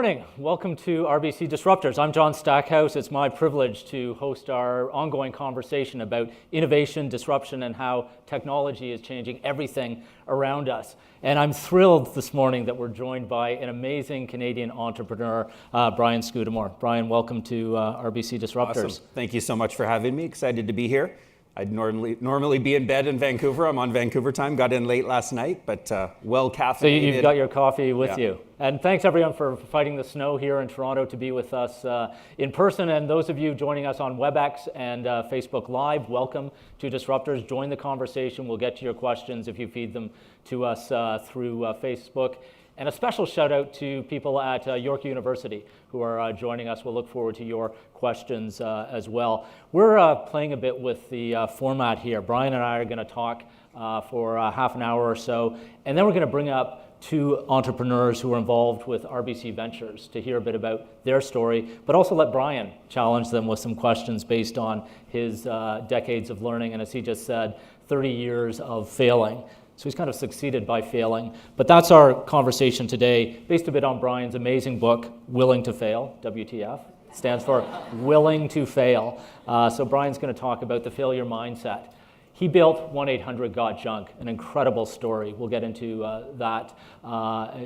morning. Welcome to RBC Disruptors. I'm John Stackhouse. It's my privilege to host our ongoing conversation about innovation, disruption, and how technology is changing everything around us. And I'm thrilled this morning that we're joined by an amazing Canadian entrepreneur, Brian Scudamore. Brian, welcome to RBC Disruptors. Awesome. Thank you so much for having me. Excited to be here. I'd normally be in bed in Vancouver. I'm on Vancouver time. Got in late last night, but well caffeinated. So you've got your coffee with you. And thanks everyone for fighting the snow here in Toronto to be with us in person. And those of you joining us on WebEx and Facebook Live, welcome to Disruptors. Join the conversation. We'll get to your questions if you feed them to us through Facebook. And a special shout out to people at York University who are joining us. We'll look forward to your questions as well. We're playing a bit with the format here. Brian and I are going to talk for half an hour or so, and then we're going to bring up two entrepreneurs who are involved with RBC Ventures to hear a bit about their story, but also let Brian challenge them with some questions based on his decades of learning, and as he just said, 30 years of failing. So he's kind of succeeded by failing. But that's our conversation today, based a bit on Brian's amazing book, Willing to Fail, WTF. Stands for Willing to Fail. So Brian's going to talk about the failure mindset. He built 1-800-GOT-JUNK, an incredible story. We'll get into that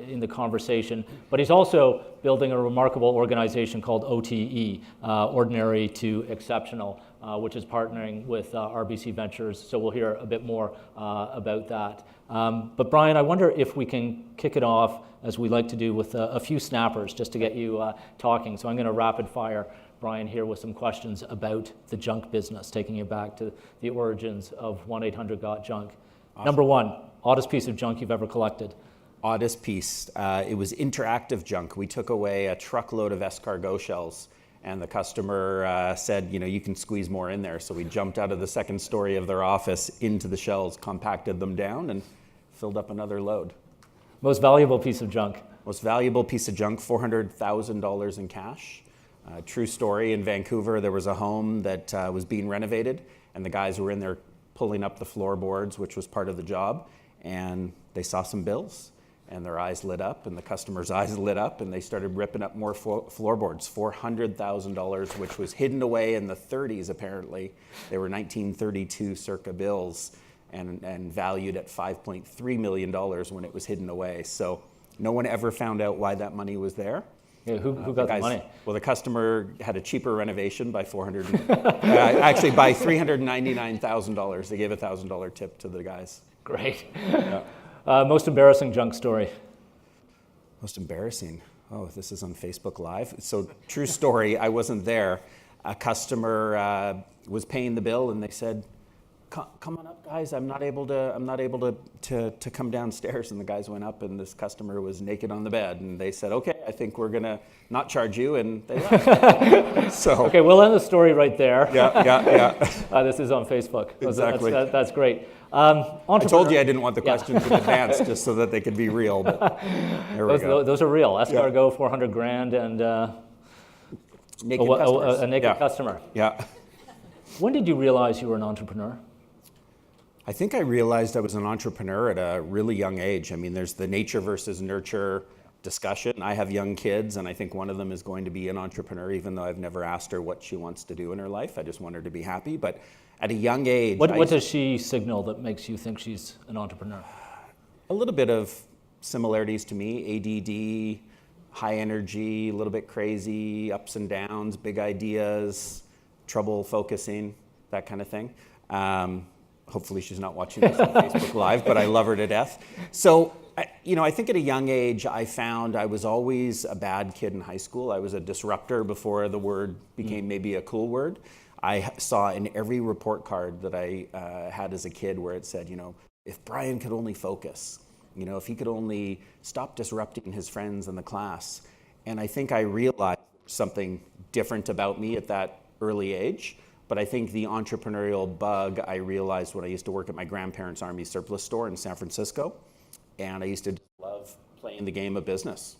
in the conversation. But he's also building a remarkable organization called OTE, Ordinary to Exceptional, which is partnering with RBC Ventures. So we'll hear a bit more about that. But Brian, I wonder if we can kick it off, as we like to do, with a few snappers just to get you talking. So I'm going to rapid fire Brian here with some questions about the junk business, taking you back to the origins of 1-800-GOT-JUNK. Awesome. Number one, oddest piece of junk you've ever collected. Oddest piece, it was interactive junk. We took away a truckload of escargot shells, and the customer said, you can squeeze more in there. So we jumped out of the second story of their office into the shells, compacted them down, and filled up another load. Most valuable piece of junk. Most valuable piece of junk, $400,000 in cash. True story, in Vancouver, there was a home that was being renovated, and the guys were in there pulling up the floorboards, which was part of the job, and they saw some bills, and their eyes lit up, and the customer's eyes lit up, and they started ripping up more floorboards, $400,000, which was hidden away in the 30s, apparently. They were 1932 circa bills, and valued at $5.3 million when it was hidden away. So no one ever found out why that money was there. Yeah, who got the money? Well, the customer had a cheaper renovation by actually by $399,000. They gave a $1,000 tip to the guys. Great. Yeah. Most embarrassing junk story. Most embarrassing. Oh, this is on Facebook Live. So true story. I wasn't there. A customer was paying the bill, and they said, "Come on up, guys. I'm not able to come downstairs." And the guys went up, and this customer was naked on the bed. And they said, "Okay, I think we're gonna not charge you," and they left. So okay, we'll end the story right there. Yeah. This is on Facebook. Exactly. That's great. I told you I didn't want the questions in advance, just so that they could be real. But there we go. Those are real. Escargot, $400,000, and a naked customer. Yeah. When did you realize you were an entrepreneur? I think I realized I was an entrepreneur at a really young age. I mean, there's the nature versus nurture discussion. I have young kids, and I think one of them is going to be an entrepreneur, even though I've never asked her what she wants to do in her life. I just want her to be happy. But at a young age... What does she signal that makes you think she's an entrepreneur? A little bit of similarities to me. ADD, high energy, a little bit crazy, ups and downs, big ideas, trouble focusing, that kind of thing. Hopefully she's not watching this on Facebook Live, but I love her to death. So, I think at a young age, I found I was always a bad kid in high school. I was a disruptor before the word became maybe a cool word. I saw in every report card that I had as a kid where it said, if Brian could only focus, if he could only stop disrupting his friends in the class. And I think I realized something different about me at that early age. But I think the entrepreneurial bug I realized when I used to work at my grandparents' Army surplus store in San Francisco. And I used to love playing the game of business.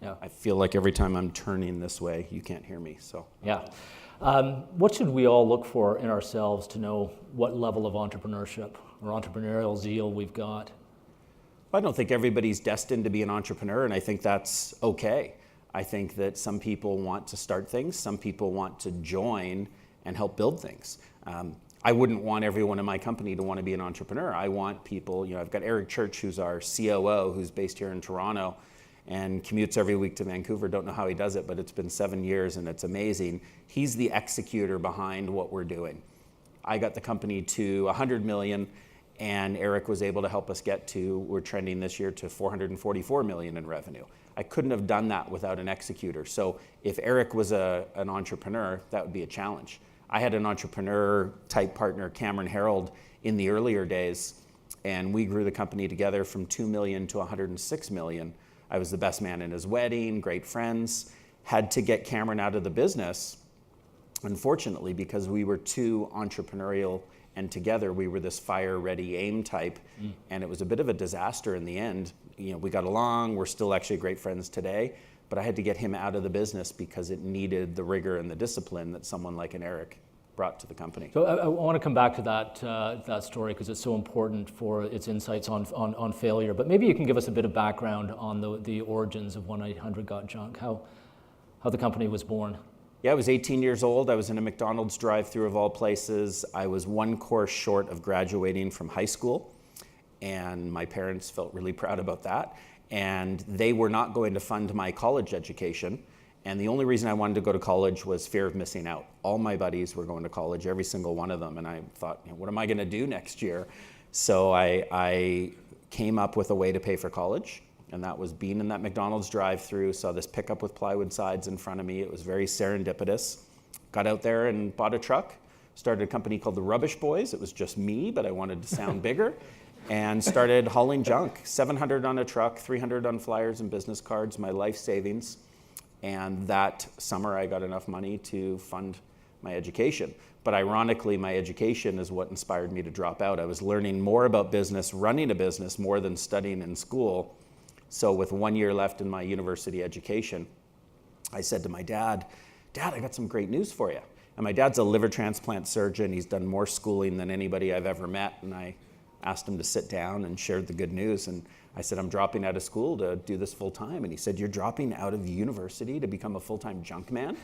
Yeah. I feel like every time I'm turning this way, you can't hear me. So yeah. What should we all look for in ourselves to know what level of entrepreneurship or entrepreneurial zeal we've got? I don't think everybody's destined to be an entrepreneur, and I think that's okay. I think that some people want to start things, some people want to join and help build things. I wouldn't want everyone in my company to want to be an entrepreneur. I want people, I've got Eric Church, who's our COO, who's based here in Toronto and commutes every week to Vancouver. Don't know how he does it, but it's been 7 years and it's amazing. He's the executor behind what we're doing. I got the company to 100 million, and Eric was able to help us get to, we're trending this year to 444 million in revenue. I couldn't have done that without an executor. So if Eric was an entrepreneur, that would be a challenge. I had an entrepreneur type partner, Cameron Harold, in the earlier days, and we grew the company together from 2 million to 106 million. I was the best man in his wedding, great friends. Had to get Cameron out of the business, unfortunately, because we were too entrepreneurial, and together we were this fire, ready, aim type, and it was a bit of a disaster in the end. We got along, we're still actually great friends today, but I had to get him out of the business because it needed the rigor and the discipline that someone like an Eric brought to the company. So I want to come back to that story because it's so important for its insights on failure, but maybe you can give us a bit of background on the origins of 1-800-GOT-JUNK, how the company was born. Yeah, I was 18 years old. I was in a McDonald's drive-through of all places. I was one course short of graduating from high school, and my parents felt really proud about that. And they were not going to fund my college education. And the only reason I wanted to go to college was fear of missing out. All my buddies were going to college, every single one of them. And I thought, what am I going to do next year? So I came up with a way to pay for college. And that was being in that McDonald's drive-through, saw this pickup with plywood sides in front of me. It was very serendipitous. Got out there and bought a truck, started a company called the Rubbish Boys. It was just me, but I wanted to sound bigger, and started hauling junk. 700 on a truck, 300 on flyers and business cards, my life savings. And that summer I got enough money to fund my education. But ironically, my education is what inspired me to drop out. I was learning more about business, running a business, more than studying in school. So with 1 year left in my university education, I said to my dad, I got some great news for you. And my dad's a liver transplant surgeon. He's done more schooling than anybody I've ever met. And I asked him to sit down and shared the good news. And I said, I'm dropping out of school to do this full time. And he said, you're dropping out of university to become a full-time junk man?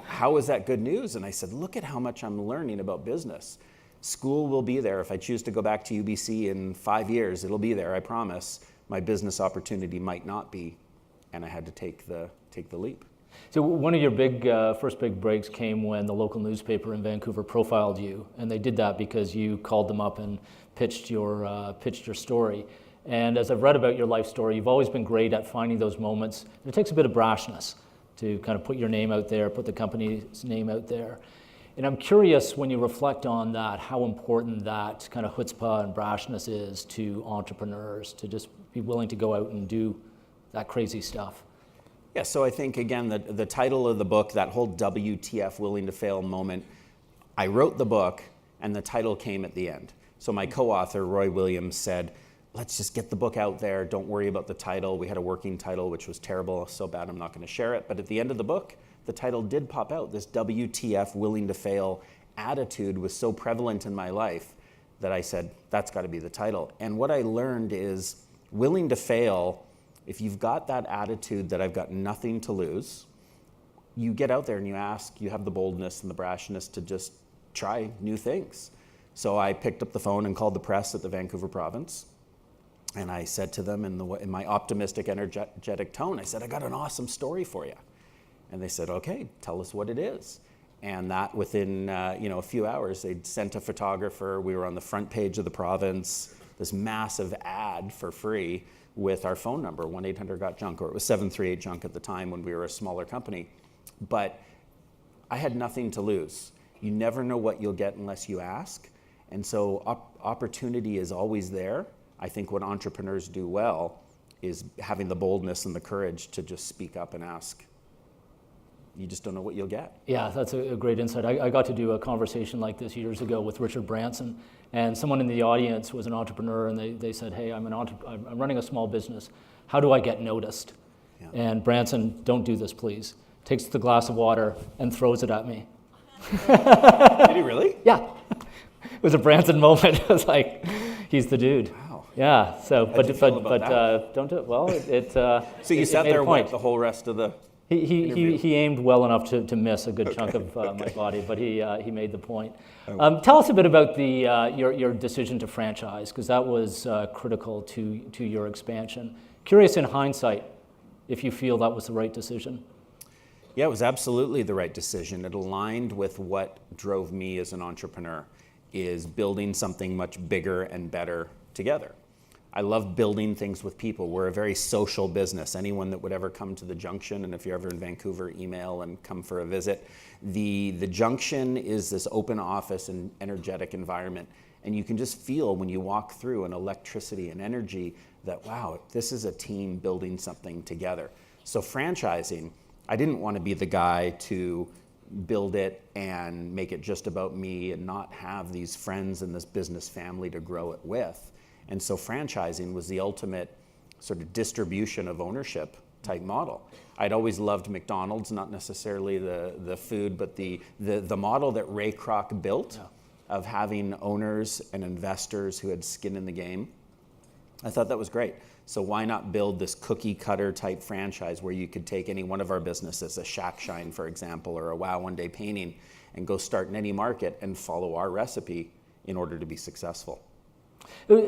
How is that good news? And I said, look at how much I'm learning about business. School will be there. If I choose to go back to UBC in 5 years, it'll be there, I promise. My business opportunity might not be, and I had to take the leap. So one of your first big breaks came when the local newspaper in Vancouver profiled you, and they did that because you called them up and pitched your story. And as I've read about your life story, you've always been great at finding those moments. And it takes a bit of brashness to kind of put your name out there, put the company's name out there. And I'm curious, when you reflect on that, how important that kind of chutzpah and brashness is to entrepreneurs, to just be willing to go out and do that crazy stuff. Yeah, so I think, again, the title of the book, that whole WTF, willing to fail moment, I wrote the book and the title came at the end. So my co-author, Roy Williams, said, let's just get the book out there, don't worry about the title. We had a working title, which was terrible, so bad I'm not going to share it. But at the end of the book, the title did pop out. This WTF, willing to fail attitude was so prevalent in my life that I said, that's got to be the title. And what I learned is, willing to fail, if you've got that attitude that I've got nothing to lose, you get out there and you ask, you have the boldness and the brashness to just try new things. So I picked up the phone and called the press at the Vancouver province. And I said to them in my optimistic, energetic tone, I said, I got an awesome story for you. And they said, okay, tell us what it is. And that within a few hours, they'd sent a photographer. We were on the front page of the province, this massive ad for free with our phone number, 1-800-GOT-JUNK, or it was 738-JUNK at the time when we were a smaller company. But I had nothing to lose. You never know what you'll get unless you ask. And so opportunity is always there. I think what entrepreneurs do well is having the boldness and the courage to just speak up and ask. You just don't know what you'll get. Yeah, that's a great insight. I got to do a conversation like this years ago with Richard Branson, and someone in the audience was an entrepreneur, and they said, hey, I'm running a small business. How do I get noticed? Yeah. And Branson, don't do this, please, takes the glass of water and throws it at me. Did he really? Yeah. It was a Branson moment. I was like, he's the dude. Wow. Yeah. So, How'd you feel about that? don't do it. Well, So you sat there the whole rest of the He aimed well enough to miss a good chunk of my body, but he made the point. Tell us a bit about your decision to franchise, because that was critical to your expansion. Curious in hindsight if you feel that was the right decision. Yeah, it was absolutely the right decision. It aligned with what drove me as an entrepreneur, is building something much bigger and better together. I love building things with people. We're a very social business. Anyone that would ever come to the Junction, and if you're ever in Vancouver, email and come for a visit. The Junction is this open office and energetic environment. And you can just feel when you walk through an electricity and energy that, wow, this is a team building something together. So franchising, I didn't want to be the guy to build it and make it just about me and not have these friends and this business family to grow it with. And so franchising was the ultimate sort of distribution of ownership type model. I'd always loved McDonald's, not necessarily the food, but the model that Ray Kroc built of having owners and investors who had skin in the game. I thought that was great. So why not build this cookie cutter type franchise where you could take any one of our businesses, a Shack Shine, for example, or a Wow One Day Painting, and go start in any market and follow our recipe in order to be successful.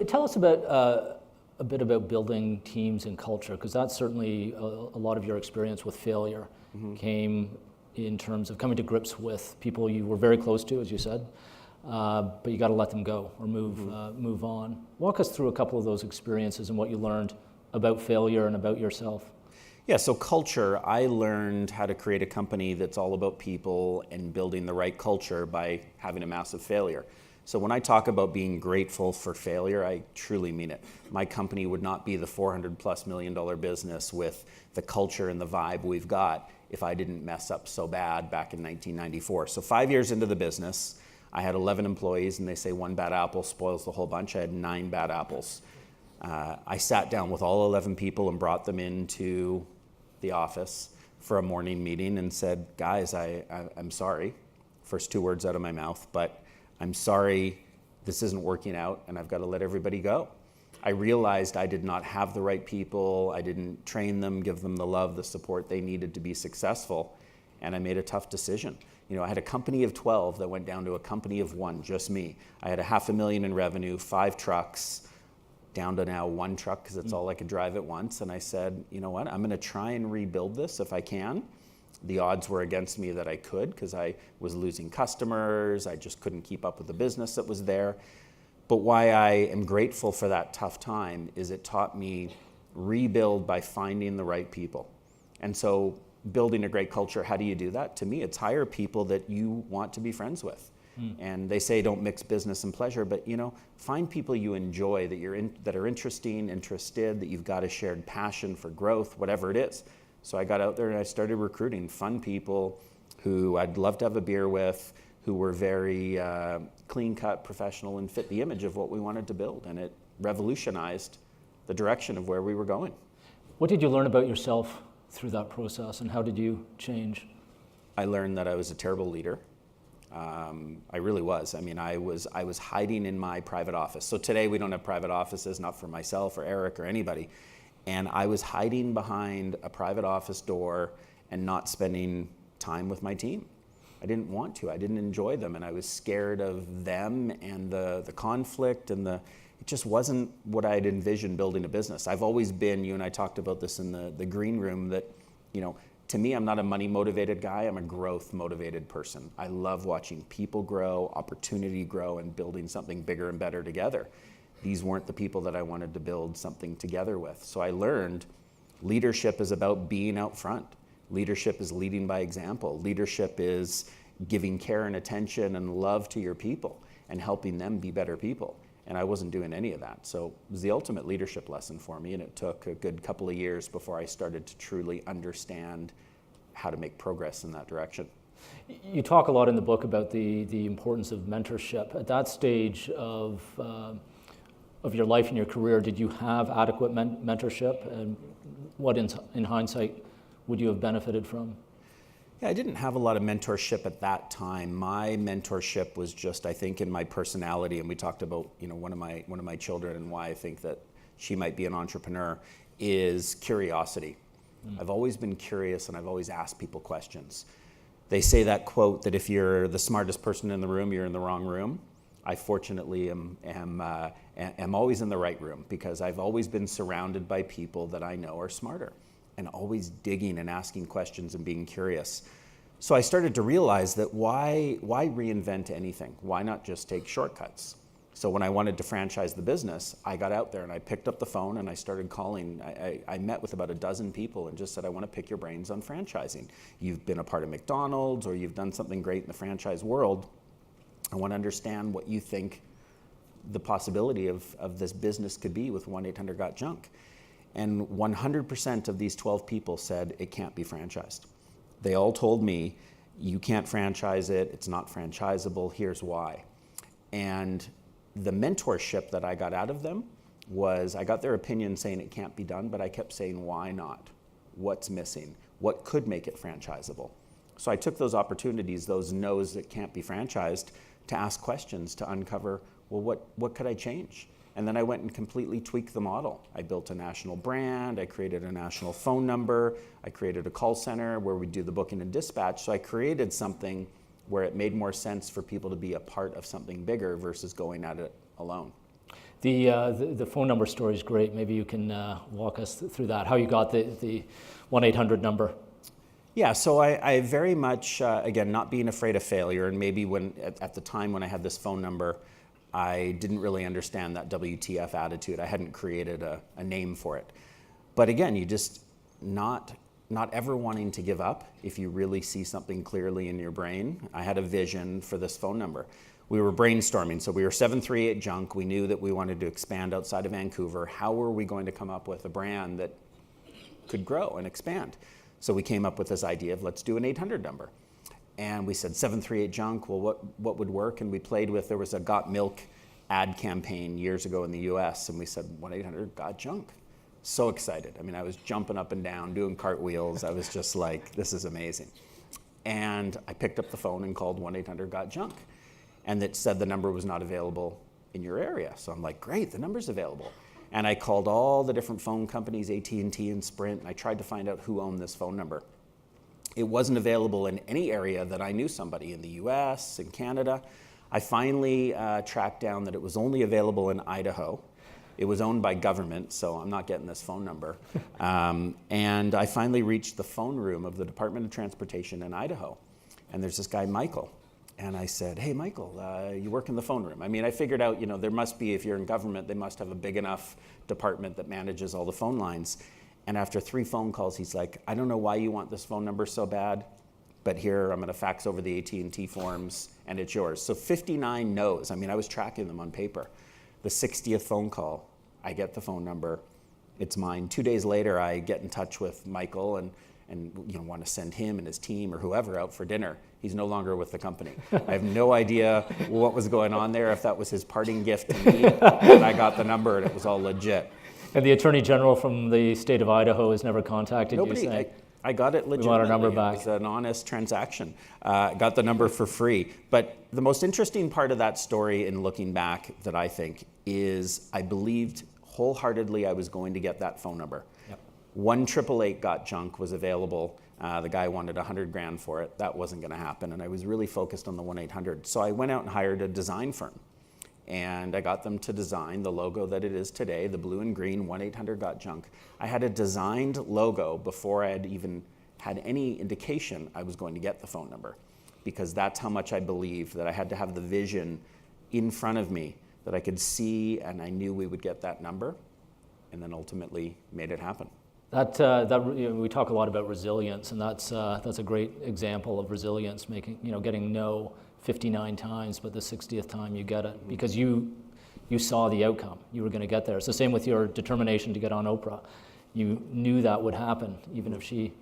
Tell us about a bit about building teams and culture, because that's certainly a lot of your experience with failure came in terms of coming to grips with people you were very close to, as you said, but you got to let them go or move on. Walk us through a couple of those experiences and what you learned about failure and about yourself. Yeah, so culture, I learned how to create a company that's all about people and building the right culture by having a massive failure. So when I talk about being grateful for failure, I truly mean it. My company would not be the $400+ million business with the culture and the vibe we've got if I didn't mess up so bad back in 1994. So 5 years into the business, I had 11 employees, and they say one bad apple spoils the whole bunch. I had 9 bad apples. I sat down with all 11 people and brought them into the office for a morning meeting and said, guys, I'm sorry. First 2 words out of my mouth, but I'm sorry this isn't working out and I've got to let everybody go. I realized I did not have the right people. I didn't train them, give them the love, the support they needed to be successful. And I made a tough decision. You know, I had a company of 12 that went down to a company of 1, just me. I had $500,000 in revenue, 5 trucks, down to now 1 truck because it's all I could drive at once. And I said, you know what, I'm going to try and rebuild this if I can. The odds were against me that I could because I was losing customers. I just couldn't keep up with the business that was there. But why I am grateful for that tough time is it taught me rebuild by finding the right people. And so building a great culture, how do you do that? To me, it's hire people that you want to be friends with. And they say don't mix business and pleasure, but you know, find people you enjoy, that are interested, that you've got a shared passion for growth, whatever it is. So I got out there and I started recruiting fun people who I'd love to have a beer with, who were very clean-cut, professional, and fit the image of what we wanted to build. And it revolutionized the direction of where we were going. What did you learn about yourself through that process, and how did you change? I learned that I was a terrible leader. I really was. I mean, I was hiding in my private office. So today we don't have private offices, not for myself or Eric or anybody. And I was hiding behind a private office door and not spending time with my team. I didn't want to. I didn't enjoy them, and I was scared of them and the conflict and it just wasn't what I had envisioned building a business. I've always been, you and I talked about this in the green room, that, you know, to me, I'm not a money-motivated guy. I'm a growth-motivated person. I love watching people grow, opportunity grow, and building something bigger and better together. These weren't the people that I wanted to build something together with. So I learned leadership is about being out front. Leadership is leading by example. Leadership is giving care and attention and love to your people and helping them be better people. And I wasn't doing any of that. So it was the ultimate leadership lesson for me, and it took a good couple of years before I started to truly understand how to make progress in that direction. You talk a lot in the book about the importance of mentorship. At that stage of your life and your career, did you have adequate mentorship, and what in hindsight would you have benefited from? Yeah, I didn't have a lot of mentorship at that time. My mentorship was just, I think, in my personality, and we talked about, one of my children and why I think that she might be an entrepreneur is curiosity. I've always been curious, and I've always asked people questions. They say that quote that if you're the smartest person in the room, you're in the wrong room. I fortunately am always in the right room, because I've always been surrounded by people that I know are smarter, and always digging and asking questions and being curious. So I started to realize that why reinvent anything? Why not just take shortcuts? So when I wanted to franchise the business, I got out there and I picked up the phone and I started calling. I met with about a dozen people and just said, I want to pick your brains on franchising. You've been a part of McDonald's, or you've done something great in the franchise world. I want to understand what you think the possibility of this business could be with 1-800-GOT-JUNK. And 100% of these 12 people said it can't be franchised. They all told me, you can't franchise it, it's not franchisable, here's why. And the mentorship that I got out of them was, I got their opinion saying it can't be done, but I kept saying, why not? What's missing? What could make it franchisable? So I took those opportunities, those no's that can't be franchised, to ask questions, to uncover, well, what could I change? And then I went and completely tweaked the model. I built a national brand, I created a national phone number, I created a call center where we do the booking and dispatch. So I created something where it made more sense for people to be a part of something bigger versus going at it alone. The phone number story is great. Maybe you can walk us through that, how you got the 1-800 number. Yeah, so I very much, again, not being afraid of failure, and maybe at the time when I had this phone number, I didn't really understand that WTF attitude. I hadn't created a name for it. But again, you just not ever wanting to give up if you really see something clearly in your brain. I had a vision for this phone number. We were brainstorming, so we were 738 Junk. We knew that we wanted to expand outside of Vancouver. How were we going to come up with a brand that could grow and expand? So we came up with this idea of, let's do an 800 number. And we said 738 Junk, well, what would work? And we played with, there was a Got Milk ad campaign years ago in the US, and we said 1-800-GOT-JUNK. So excited. I mean, I was jumping up and down, doing cartwheels. I was just like, this is amazing. And I picked up the phone and called 1-800-GOT-JUNK. And it said the number was not available in your area. So I'm like, great, the number's available. And I called all the different phone companies, AT&T and Sprint, and I tried to find out who owned this phone number. It wasn't available in any area that I knew somebody in the US, in Canada. I finally tracked down that it was only available in Idaho. It was owned by government, so I'm not getting this phone number. And I finally reached the phone room of the Department of Transportation in Idaho. And there's this guy, Michael. And I said, hey, Michael, you work in the phone room. I mean, I figured out, there must be, if you're in government, they must have a big enough department that manages all the phone lines. And after 3 phone calls, he's like, I don't know why you want this phone number so bad, but here, I'm gonna fax over the AT&T forms, and it's yours. So 59 no's. I mean, I was tracking them on paper. The 60th phone call, I get the phone number, it's mine. 2 days later, I get in touch with Michael and want to send him and his team or whoever out for dinner. He's no longer with the company. I have no idea what was going on there, if that was his parting gift to me, and I got the number and it was all legit. And the Attorney General from the state of Idaho has never contacted you saying, I got it legitimately. We want our number back. It was an honest transaction. Got the number for free. But the most interesting part of that story in looking back that I think is I believed wholeheartedly I was going to get that phone number. Yep. 1-888-GOT-JUNK was available. The guy wanted $100,000 for it. That wasn't going to happen. And I was really focused on the 1-800. So I went out and hired a design firm. And I got them to design the logo that it is today, the blue and green 1-800-GOT-JUNK. I had a designed logo before I had even had any indication I was going to get the phone number, because that's how much I believed that I had to have the vision in front of me that I could see, and I knew we would get that number, and then ultimately made it happen. We talk a lot about resilience, and that's a great example of resilience, getting no 59 times, but the 60th time you get it, because you saw the outcome. You were going to get there. It's the same with your determination to get on Oprah. You knew that would happen, even if she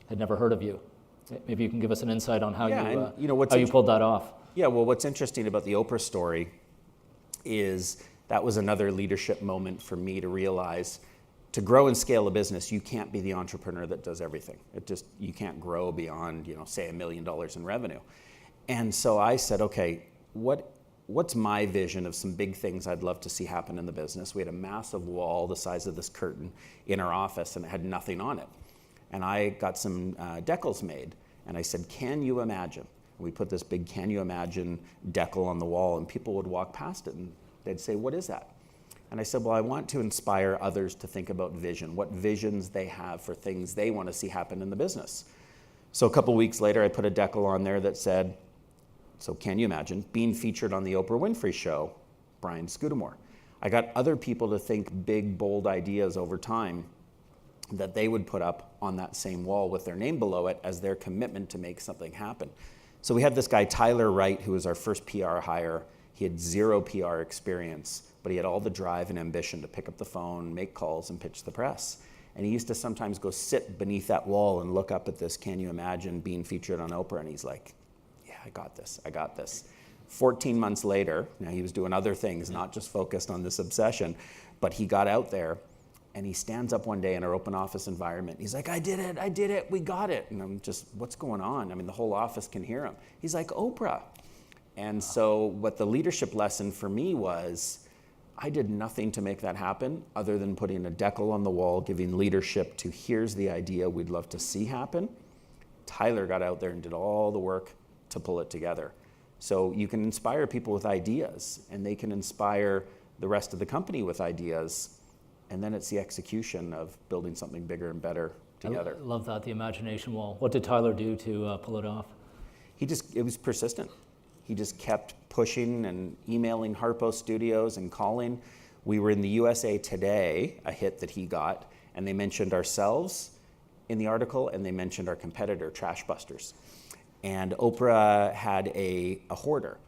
had never heard of you. Maybe you can give us an insight on how you pulled that off. Yeah, well, what's interesting about the Oprah story is that was another leadership moment for me to realize to grow and scale a business, you can't be the entrepreneur that does everything. You can't grow beyond, say $1 million in revenue. And so I said, okay, what's my vision of some big things I'd love to see happen in the business? We had a massive wall the size of this curtain in our office, and it had nothing on it. And I got some decals made, and I said, can you imagine? We put this big can you imagine decal on the wall, and people would walk past it and they'd say, what is that? And I said, well, I want to inspire others to think about vision, what visions they have for things they want to see happen in the business. So a couple weeks later, I put a decal on there that said, so can you imagine being featured on the Oprah Winfrey Show, Brian Scudamore? I got other people to think big, bold ideas over time that they would put up on that same wall with their name below it as their commitment to make something happen. So we had this guy, Tyler Wright, who was our first PR hire. He had 0 PR experience, but he had all the drive and ambition to pick up the phone, make calls, and pitch the press. And he used to sometimes go sit beneath that wall and look up at this, can you imagine being featured on Oprah? And he's like, yeah, I got this. 14 months later, now he was doing other things, not just focused on this obsession, but he got out there and he stands up one day in our open office environment. He's like, I did it, we got it. And I'm just, what's going on? I mean, the whole office can hear him. He's like, Oprah. And so what the leadership lesson for me was, I did nothing to make that happen other than putting a decal on the wall, giving leadership to here's the idea we'd love to see happen. Tyler got out there and did all the work to pull it together. So you can inspire people with ideas, and they can inspire the rest of the company with ideas, and then it's the execution of building something bigger and better together. I love that, the imagination wall. What did Tyler do to pull it off? It was persistent. He just kept pushing and emailing Harpo Studios and calling. We were in the USA Today, a hit that he got, and they mentioned ourselves in the article, and they mentioned our competitor, Trash Busters. And Oprah had a hoarder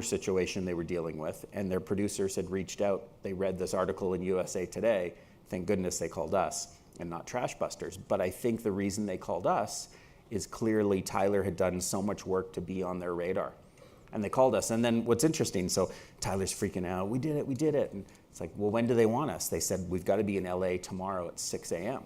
situation they were dealing with, and their producers had reached out. They read this article in USA Today. Thank goodness they called us and not Trash Busters. But I think the reason they called us is clearly Tyler had done so much work to be on their radar. And they called us. And then what's interesting, so Tyler's freaking out. We did it. And it's like, well, when do they want us? They said, we've got to be in LA tomorrow at 6 a.m.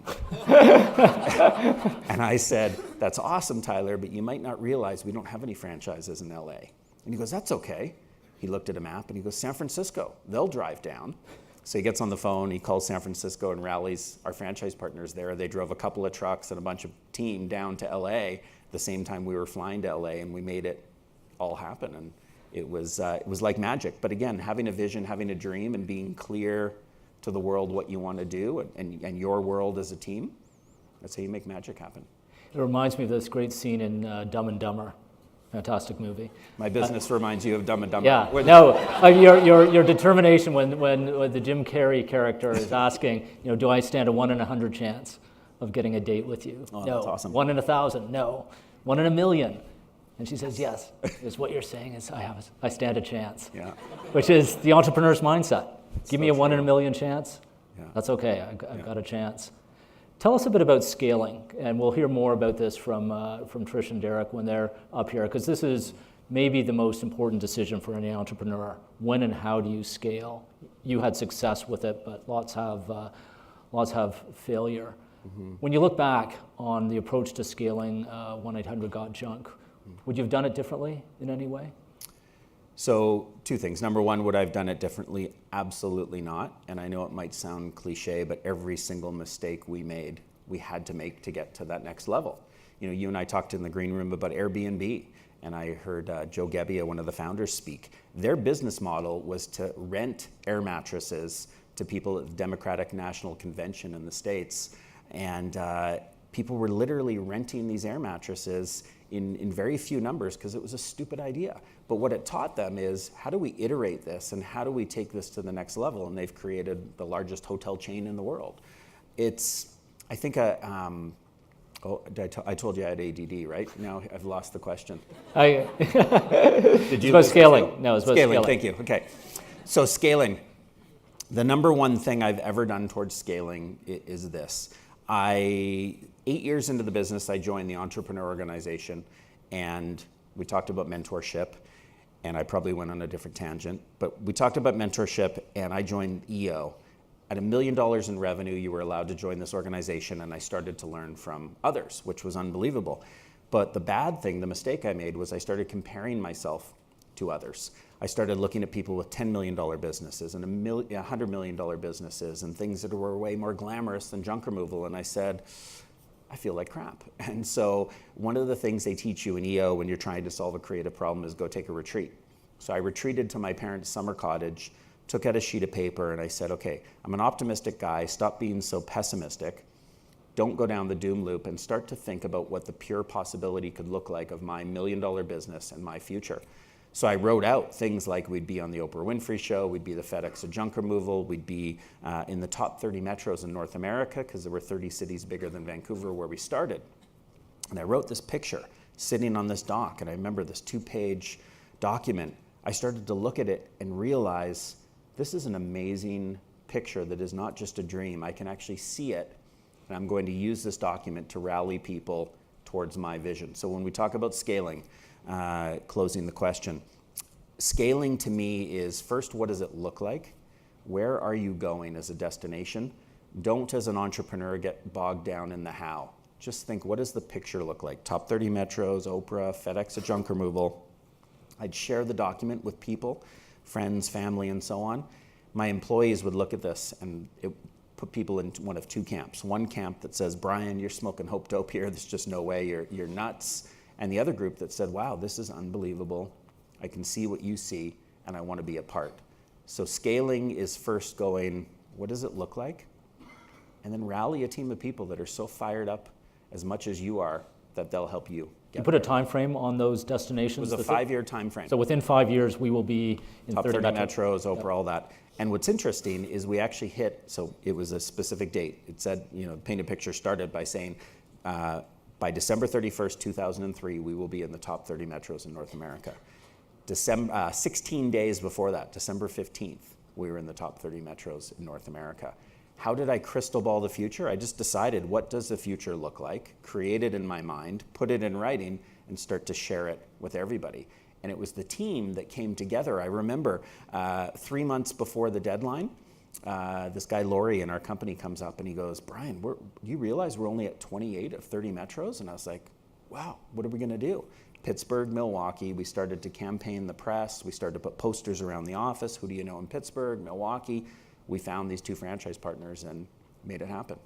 And I said, that's awesome, Tyler, but you might not realize we don't have any franchises in LA. And he goes, that's okay. He looked at a map and he goes, San Francisco, they'll drive down. So he gets on the phone, he calls San Francisco and rallies our franchise partners there. They drove a couple of trucks and a bunch of team down to LA the same time we were flying to LA, and we made it all happen. And it was like magic. But again, having a vision, having a dream, and being clear to the world what you want to do and your world as a team, that's how you make magic happen. It reminds me of this great scene in Dumb and Dumber. Fantastic movie. My business reminds you of Dumb and Dumber. Yeah, your determination when the Jim Carrey character is asking, do I stand a 1 in 100 chance of getting a date with you? Oh, no. That's awesome. 1 in 1,000? No. 1 in a million? And she says, yes. Is what you're saying is I stand a chance. Yeah. Which is the entrepreneur's mindset. Give So me a 1 in a true. million chance. Yeah. That's okay. I've got a chance. Tell us a bit about scaling, and we'll hear more about this from Trish and Derek when they're up here, because this is maybe the most important decision for any entrepreneur. When and how do you scale? You had success with it, but lots have failure. Mm-hmm. When you look back on the approach to scaling 1-800-GOT-JUNK, would you have done it differently in any way? So 2 things. Number 1, would I have done it differently? Absolutely not. And I know it might sound cliche, but every single mistake we made, we had to make to get to that next level. You and I talked in the green room about Airbnb, and I heard Joe Gebbia, one of the founders, speak. Their business model was to rent air mattresses to people at the Democratic National Convention in the States. And people were literally renting these air mattresses in very few numbers because it was a stupid idea. But what it taught them is, how do we iterate this and how do we take this to the next level? And they've created the largest hotel chain in the world. It's, I think, I told you I had ADD, right? Now I've lost the question. Did you? It's about scaling. No, it's about scaling. Thank you. Okay. So scaling. The number 1 thing I've ever done towards scaling is this. 8 years into the business, I joined the Entrepreneur Organization, and we talked about mentorship, and I probably went on a different tangent, but we talked about mentorship, and I joined EO, at $1 million in revenue, you were allowed to join this organization, and I started to learn from others, which was unbelievable. But the bad thing, the mistake I made, was I started comparing myself to others. I started looking at people with $10 million businesses and $100 million businesses and things that were way more glamorous than junk removal, and I said, I feel like crap. And so one of the things they teach you in EO when you're trying to solve a creative problem is go take a retreat. So I retreated to my parents' summer cottage, took out a sheet of paper, and I said, okay, I'm an optimistic guy, stop being so pessimistic, don't go down the doom loop, and start to think about what the pure possibility could look like of my $1 million business and my future. So I wrote out things like we'd be on the Oprah Winfrey Show, we'd be the FedEx of junk removal, we'd be in the top 30 metros in North America, because there were 30 cities bigger than Vancouver where we started. And I wrote this picture sitting on this dock, and I remember this 2-page document. I started to look at it and realize this is an amazing picture that is not just a dream. I can actually see it, and I'm going to use this document to rally people towards my vision. So when we talk about scaling, closing the question, scaling to me is first, what does it look like? Where are you going as a destination? Don't, as an entrepreneur, get bogged down in the how. Just think, what does the picture look like? Top 30 metros, Oprah, FedEx of junk removal. I'd share the document with people, friends, family, and so on. My employees would look at this, and it put people in one of two camps. One camp that says, Brian, you're smoking hope dope here. There's just no way, you're nuts. And the other group that said, wow, this is unbelievable. I can see what you see, and I want to be a part. So scaling is first going, what does it look like? And then rally a team of people that are so fired up as much as you are that they'll help you. You put a time frame on those destinations? It was a 5-year time frame. So within 5 years, we will be in top 30 metros, Oprah, yep. All that. And what's interesting is we actually hit, so it was a specific date. It said, Paint a Picture started by saying, by December 31st, 2003, we will be in the top 30 metros in North America. 16 days before that, December 15th, we were in the top 30 metros in North America. How did I crystal ball the future? I just decided, what does the future look like? Create it in my mind, put it in writing, and start to share it with everybody. And it was the team that came together. I remember 3 months before the deadline, this guy Laurie in our company comes up and he goes, Brian, do you realize we're only at 28 of 30 metros? And I was like, wow, what are we going to do? Pittsburgh, Milwaukee, we started to campaign the press. We started to put posters around the office. Who do you know in Pittsburgh, Milwaukee? We found these 2 franchise partners and made it happen.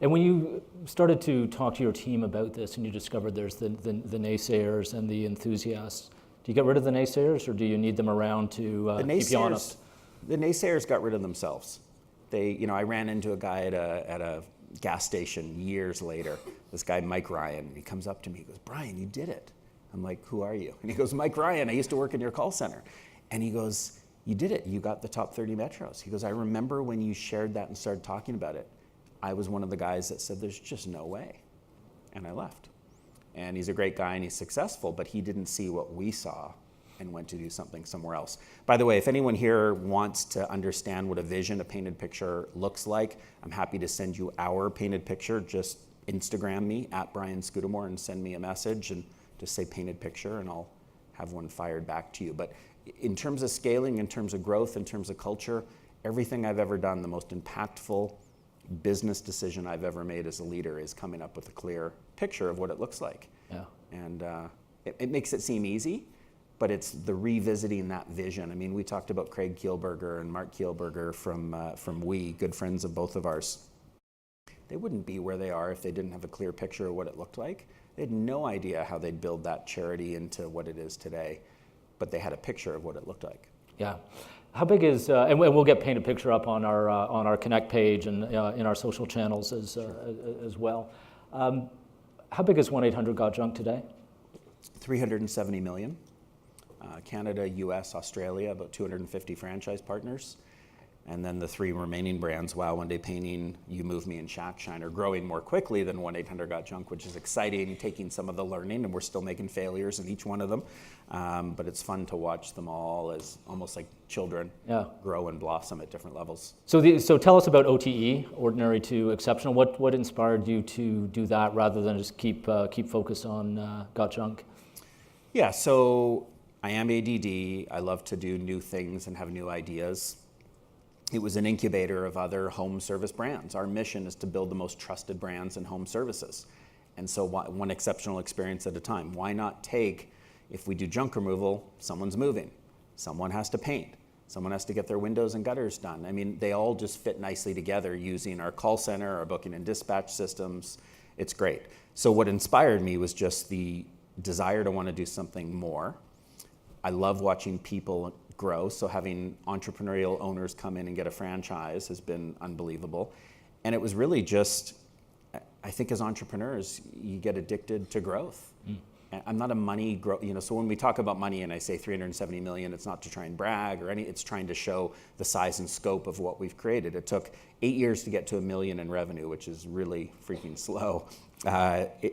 And when you started to talk to your team about this and you discovered there's the naysayers and the enthusiasts, do you get rid of the naysayers, or do you need them around to keep you honest? The naysayers got rid of themselves. I ran into a guy at a gas station years later, this guy Mike Ryan, and he comes up to me, he goes, Brian, you did it. I'm like, who are you? And he goes, Mike Ryan, I used to work in your call center. And he goes, you did it, you got the top 30 metros. He goes, I remember when you shared that and started talking about it, I was one of the guys that said, there's just no way. And I left. And he's a great guy and he's successful, but he didn't see what we saw and went to do something somewhere else. By the way, if anyone here wants to understand what a vision, a painted picture looks like, I'm happy to send you our painted picture. Just Instagram me at Brian Scudamore and send me a message and just say painted picture and I'll have one fired back to you. But in terms of scaling, in terms of growth, in terms of culture, everything I've ever done, the most impactful business decision I've ever made as a leader is coming up with a clear picture of what it looks like. Yeah. And it makes it seem easy, but it's the revisiting that vision. I mean, we talked about Craig Kielberger and Mark Kielberger from We, good friends of both of ours. They wouldn't be where they are if they didn't have a clear picture of what it looked like. They had no idea how they'd build that charity into what it is today, but they had a picture of what it looked like. Yeah. How big is, and we'll get Paint a Picture up on our Connect page and in our social channels as well. How big is 1-800-GOT-JUNK today? 370 million. Canada, US, Australia, about 250 franchise partners. And then the 3 remaining brands, Wow, One Day Painting, You Move Me, and Shack Shine, are growing more quickly than 1-800-GOT-JUNK, which is exciting, taking some of the learning, and we're still making failures in each one of them. But it's fun to watch them all as almost like children grow and blossom at different levels. So tell us about OTE, Ordinary to Exceptional. What inspired you to do that rather than just keep focused on GOT-JUNK? Yeah, so I am ADD. I love to do new things and have new ideas. it was an incubator of other home service brands. Our mission is to build the most trusted brands in home services. And so one exceptional experience at a time. Why not take, if we do junk removal, someone's moving, someone has to paint, someone has to get their windows and gutters done. I mean, they all just fit nicely together using our call center, our booking and dispatch systems. It's great. So what inspired me was just the desire to want to do something more. I love watching people grow, so having entrepreneurial owners come in and get a franchise has been unbelievable. And it was really just, I think as entrepreneurs, you get addicted to growth. I'm not a money so when we talk about money and I say 370 million, it's not to try and brag or it's trying to show the size and scope of what we've created. It took 8 years to get to $1 million in revenue, which is really freaking slow.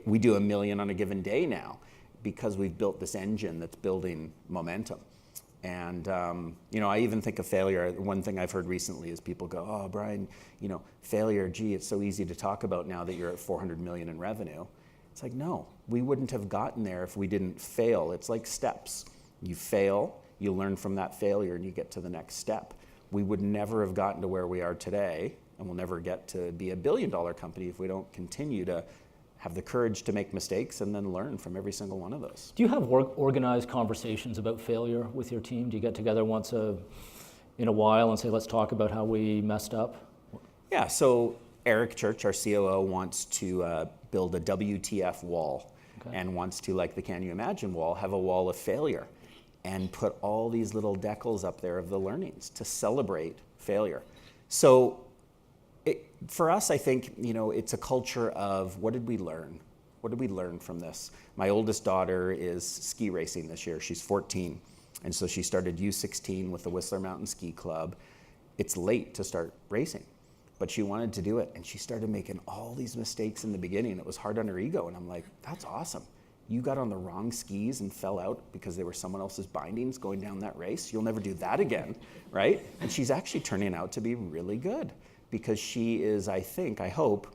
We do $1 million on a given day now because we've built this engine that's building momentum. And I even think of failure. One thing I've heard recently is people go, "Oh, Brian, failure, gee, it's so easy to talk about now that you're at 400 million in revenue." It's like, no, we wouldn't have gotten there if we didn't fail. It's like steps. You fail, you learn from that failure, and you get to the next step. We would never have gotten to where we are today, and we'll never get to be a billion-dollar company if we don't continue to have the courage to make mistakes and then learn from every single one of those. Do you have organized conversations about failure with your team? Do you get together once in a while and say, let's talk about how we messed up? Yeah, so Eric Church, our COO, wants to build a WTF wall, and wants to, like the Can You Imagine wall, have a wall of failure and put all these little decals up there of the learnings to celebrate failure. So for us, I think, it's a culture of what did we learn? What did we learn from this? My oldest daughter is ski racing this year. She's 14. And so she started U16 with the Whistler Mountain Ski Club. It's late to start racing, but she wanted to do it. And she started making all these mistakes in the beginning. It was hard on her ego. And I'm like, that's awesome. You got on the wrong skis and fell out because they were someone else's bindings going down that race. You'll never do that again, right? And she's actually turning out to be really good because she is, I hope,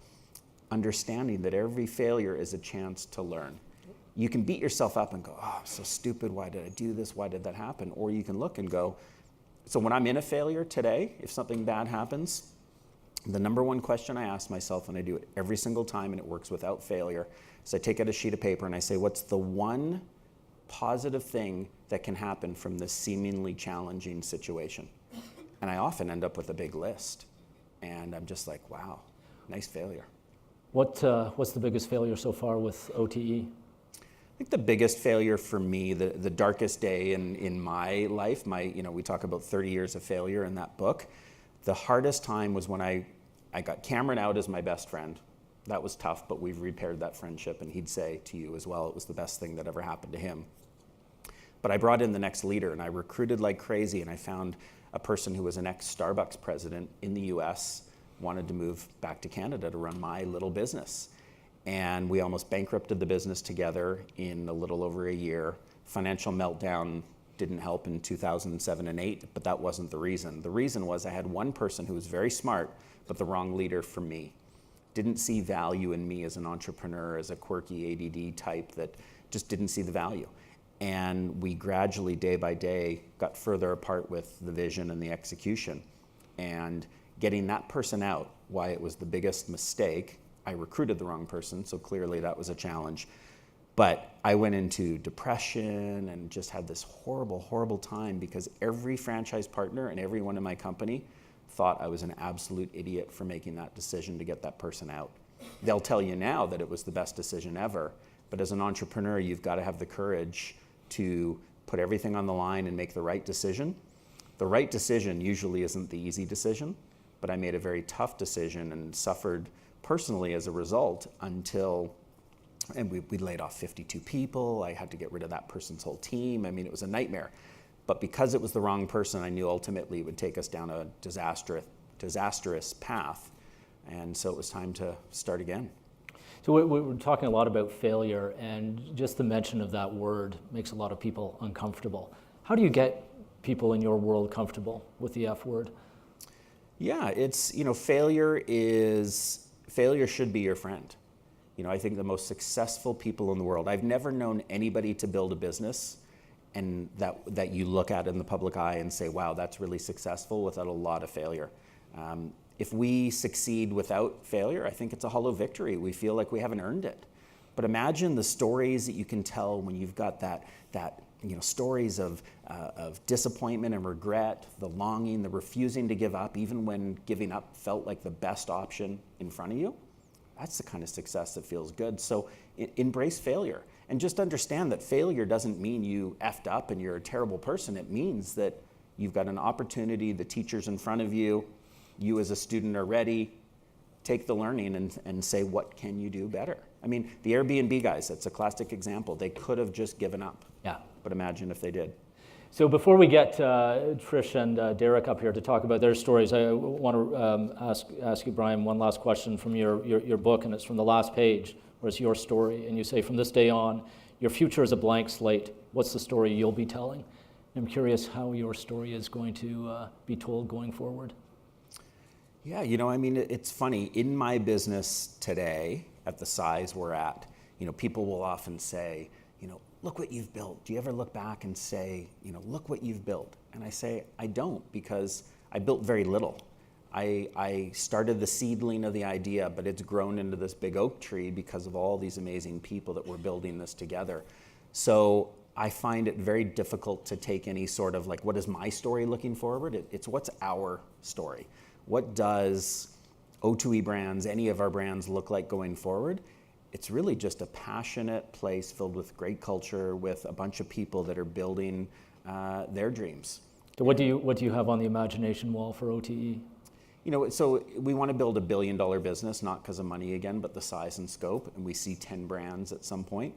understanding that every failure is a chance to learn. You can beat yourself up and go, oh, I'm so stupid. Why did I do this? Why did that happen? Or you can look and go, so when I'm in a failure today, if something bad happens, the number one question I ask myself, and I do it every single time, and it works without failure, is I take out a sheet of paper and I say, what's the one positive thing that can happen from this seemingly challenging situation? And I often end up with a big list. And I'm just like, wow, nice failure. What's the biggest failure so far with OTE? I think the biggest failure for me, the darkest day in my life, we talk about 30 years of failure in that book. The hardest time was when I got Cameron out as my best friend. That was tough, but we've repaired that friendship, and he'd say to you as well, it was the best thing that ever happened to him. But I brought in the next leader, and I recruited like crazy, and I found a person who was an ex-Starbucks president in the US, wanted to move back to Canada to run my little business. And we almost bankrupted the business together in a little over a year. Financial meltdown didn't help in 2007 and 8, but that wasn't the reason. The reason was I had one person who was very smart, but the wrong leader for me. Didn't see value in me as an entrepreneur, as a quirky ADD type that just didn't see the value. And we gradually, day by day, got further apart with the vision and the execution. And getting that person out, why it was the biggest mistake, I recruited the wrong person, so clearly that was a challenge. But I went into depression and just had this horrible, horrible time because every franchise partner and everyone in my company thought I was an absolute idiot for making that decision to get that person out. They'll tell you now that it was the best decision ever, but as an entrepreneur, you've got to have the courage to put everything on the line and make the right decision. The right decision usually isn't the easy decision, but I made a very tough decision and suffered personally as a result and we laid off 52 people. I had to get rid of that person's whole team. I mean, it was a nightmare. But because it was the wrong person, I knew ultimately it would take us down a disastrous path. And so it was time to start again. So we're talking a lot about failure, and just the mention of that word makes a lot of people uncomfortable. How do you get people in your world comfortable with the F word? Yeah, it's, failure should be your friend. I think the most successful people in the world, I've never known anybody to build a business and that you look at in the public eye and say, wow, that's really successful without a lot of failure. If we succeed without failure, I think it's a hollow victory. We feel like we haven't earned it. But imagine the stories that you can tell when you've got that stories of disappointment and regret, the longing, the refusing to give up, even when giving up felt like the best option in front of you. That's the kind of success that feels good. So embrace failure. And just understand that failure doesn't mean you effed up and you're a terrible person. It means that you've got an opportunity, the teacher's in front of you, you as a student are ready. Take the learning and say, what can you do better? I mean, the Airbnb guys, that's a classic example. They could have just given up. Yeah. But imagine if they did. So before we get Trish and Derek up here to talk about their stories, I want to ask you, Brian, one last question from your book, and it's from the last page, where it's your story. And you say, from this day on, your future is a blank slate. What's the story you'll be telling? I'm curious how your story is going to be told going forward. Yeah, it's funny. In my business today, at the size we're at, people will often say, look what you've built. Do you ever look back and say, look what you've built? And I say, I don't, because I built very little. I started the seedling of the idea, but it's grown into this big oak tree because of all these amazing people that were building this together. So I find it very difficult to take any sort of what is my story looking forward? It's what's our story? What does O2E brands, any of our brands, look like going forward? It's really just a passionate place filled with great culture, with a bunch of people that are building their dreams. So what do you have on the imagination wall for OTE? So we want to build $1 billion business, not because of money again, but the size and scope. And we see 10 brands at some point.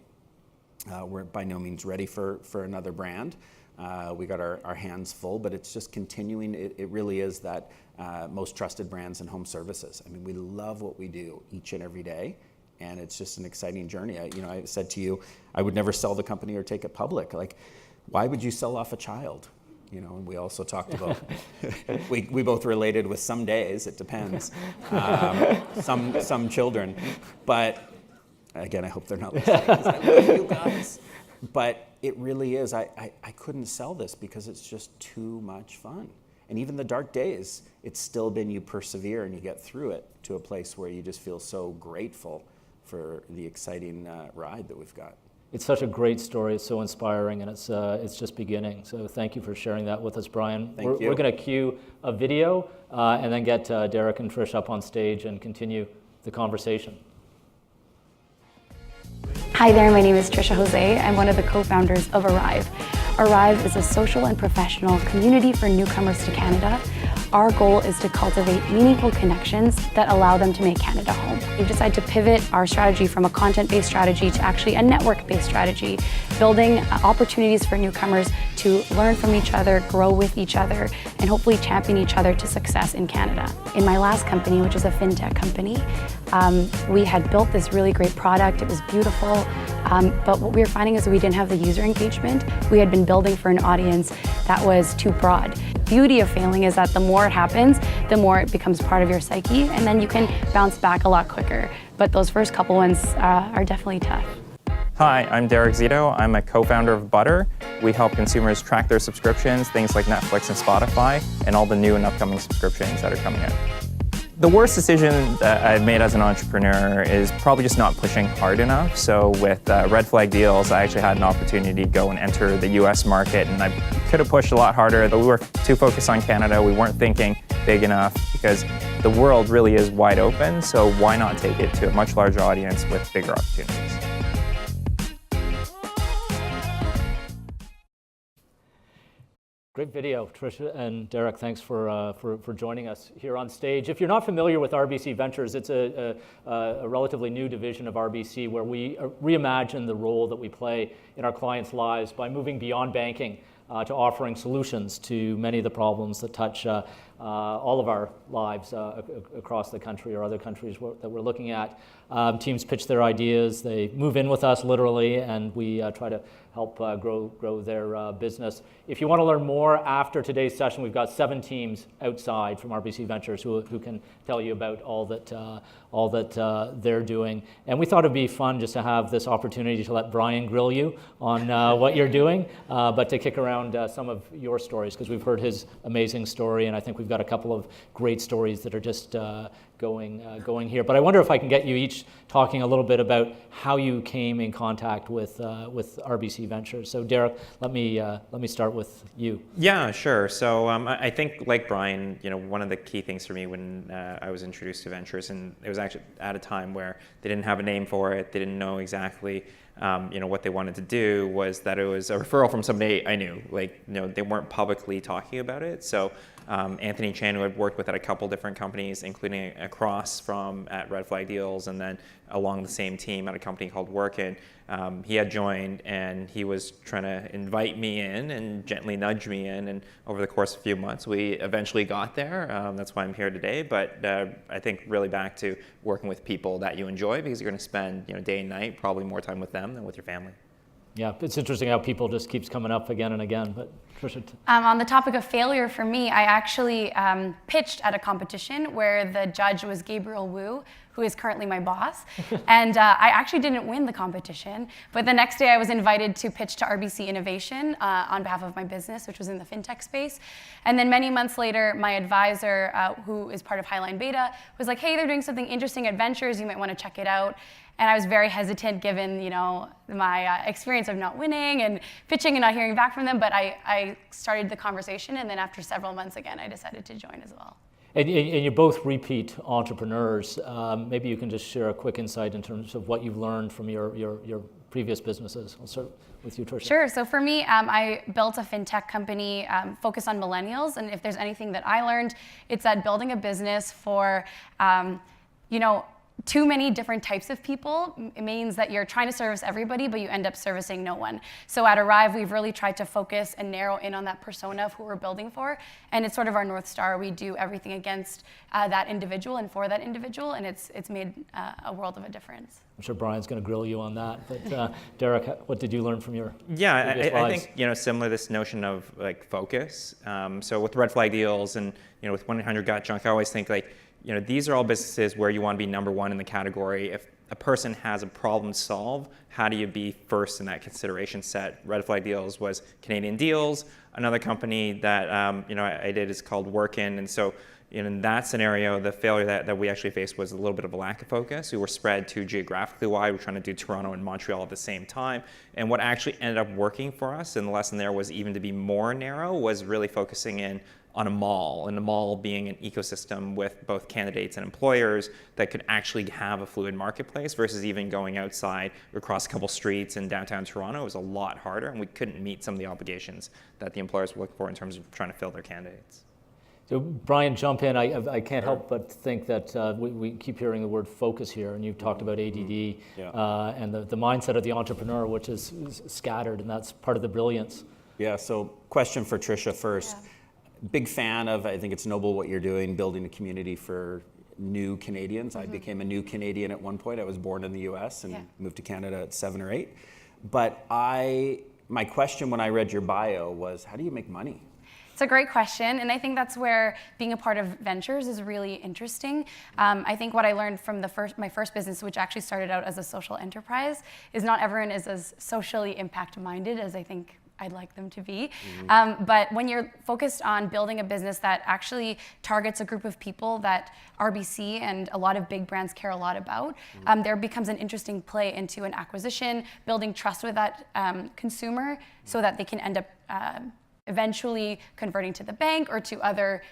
We're by no means ready for another brand. We got our hands full, but it's just continuing. It really is that most trusted brands in home services. I mean, we love what we do each and every day, and it's just an exciting journey. I said to you, I would never sell the company or take it public. Why would you sell off a child? And we also talked about, we both related with some days, it depends, some children, but again, I hope they're not listening, 'cause I love you guys. But it really is, I couldn't sell this because it's just too much fun. And even the dark days, it's still been, you persevere and you get through it to a place where you just feel so grateful for the exciting ride that we've got. It's such a great story. It's so inspiring, and it's just beginning. So thank you for sharing that with us, Brian. Thank you. We're going to cue a video and then get Derek and Trish up on stage and continue the conversation. Hi there, my name is Trisha Jose. I'm one of the co-founders of Arrive. Arrive is a social and professional community for newcomers to Canada. Our goal is to cultivate meaningful connections that allow them to make Canada home. We've decided to pivot our strategy from a content-based strategy to actually a network-based strategy, building opportunities for newcomers to learn from each other, grow with each other, and hopefully champion each other to success in Canada. In my last company, which is a fintech company, we had built this really great product. It was beautiful, but what we were finding is we didn't have the user engagement. We had been building for an audience that was too broad. The beauty of failing is that the more it happens, the more it becomes part of your psyche, and then you can bounce back a lot quicker. But those first couple ones are definitely tough. Hi, I'm Derek Zito. I'm a co-founder of Butter. We help consumers track their subscriptions, things like Netflix and Spotify, and all the new and upcoming subscriptions that are coming out. The worst decision that I've made as an entrepreneur is probably just not pushing hard enough. So with Red Flag Deals, I actually had an opportunity to go and enter the US market, and I could have pushed a lot harder, but we were too focused on Canada. We weren't thinking big enough because the world really is wide open, so why not take it to a much larger audience with bigger opportunities? Great video, Tricia and Derek. Thanks for joining us here on stage. If you're not familiar with RBC Ventures, it's a relatively new division of RBC where we reimagine the role that we play in our clients' lives by moving beyond banking to offering solutions to many of the problems that touch all of our lives across the country or other countries that we're looking at. Teams pitch their ideas, they move in with us literally, and we try to help grow their business. If you want to learn more after today's session, we've got 7 teams outside from RBC Ventures who can tell you about all that they're doing. And we thought it'd be fun just to have this opportunity to let Brian grill you on what you're doing, but to kick around some of your stories, because we've heard his amazing story, and I think we've got a couple of great stories that are just going here. But I wonder if I can get you each talking a little bit about how you came in contact with RBC Ventures. So Derek, let me start with you. Yeah, sure. So I think, like Brian, one of the key things for me when I was introduced to Ventures, and it was actually at a time where they didn't have a name for it, they didn't know exactly what they wanted to do, was that it was a referral from somebody I knew. They weren't publicly talking about it. So Anthony Chan, who had worked with at a couple different companies, including across from at Red Flag Deals and then along the same team at a company called Workin, he had joined, and he was trying to invite me in and gently nudge me in. And over the course of a few months, we eventually got there. That's why I'm here today. But I think really back to working with people that you enjoy, because you're going to spend day and night probably more time with them than with your family. Yeah, it's interesting how people just keeps coming up again and again. But Trisha. On the topic of failure, for me, I actually pitched at a competition where the judge was Gabriel Wu, who is currently my boss. And I actually didn't win the competition. But the next day I was invited to pitch to RBC Innovation on behalf of my business, which was in the fintech space. And then many months later, my advisor, who is part of Highline Beta, was like, hey, they're doing something interesting at Ventures. You might want to check it out. And I was very hesitant given, my experience of not winning and pitching and not hearing back from them. But I started the conversation, and then after several months again, I decided to join as well. And you're both repeat entrepreneurs. Maybe you can just share a quick insight in terms of what you've learned from your previous businesses. I'll start with you, Tricia. Sure. So for me, I built a fintech company focused on millennials. And if there's anything that I learned, it's that building a business for, too many different types of people. It means that you're trying to service everybody, but you end up servicing no one. So at Arrive, we've really tried to focus and narrow in on that persona of who we're building for. And it's sort of our North Star. We do everything against that individual and for that individual, and it's made a world of a difference. I'm sure Brian's going to grill you on that. But Derek, what did you learn from your I think similar this notion of focus. So with Red Flag Deals and with 1-800-GOT-JUNK, I always think these are all businesses where you want to be number one in the category. If a person has a problem to solve, how do you be first in that consideration set? Red Flag Deals was Canadian Deals. Another company that I did is called Workin. And so in that scenario, the failure that we actually faced was a little bit of a lack of focus. We were spread too geographically wide. We're trying to do Toronto and Montreal at the same time. And what actually ended up working for us, and the lesson there was even to be more narrow, was really focusing in on a mall, and the mall being an ecosystem with both candidates and employers that could actually have a fluid marketplace versus even going outside across a couple streets in downtown Toronto. It was a lot harder, and we couldn't meet some of the obligations that the employers were looking for in terms of trying to fill their candidates. So Brian, jump in. I can't help but think that we keep hearing the word focus here, and you've talked about ADD and the mindset of the entrepreneur, which is scattered, and that's part of the brilliance. Yeah, so question for Tricia first. Yeah. Big fan of, I think it's noble what you're doing, building a community for new Canadians. Mm-hmm. I became a new Canadian at one point. I was born in the US and moved to Canada at 7 or 8. But my question when I read your bio was, how do you make money? It's a great question, and I think that's where being a part of Ventures is really interesting. I think what I learned from my first business, which actually started out as a social enterprise, is not everyone is as socially impact-minded as I think I'd like them to be. Mm-hmm. But when you're focused on building a business that actually targets a group of people that RBC and a lot of big brands care a lot about, there becomes an interesting play into an acquisition, building trust with that consumer so that they can end up eventually converting to the bank or to other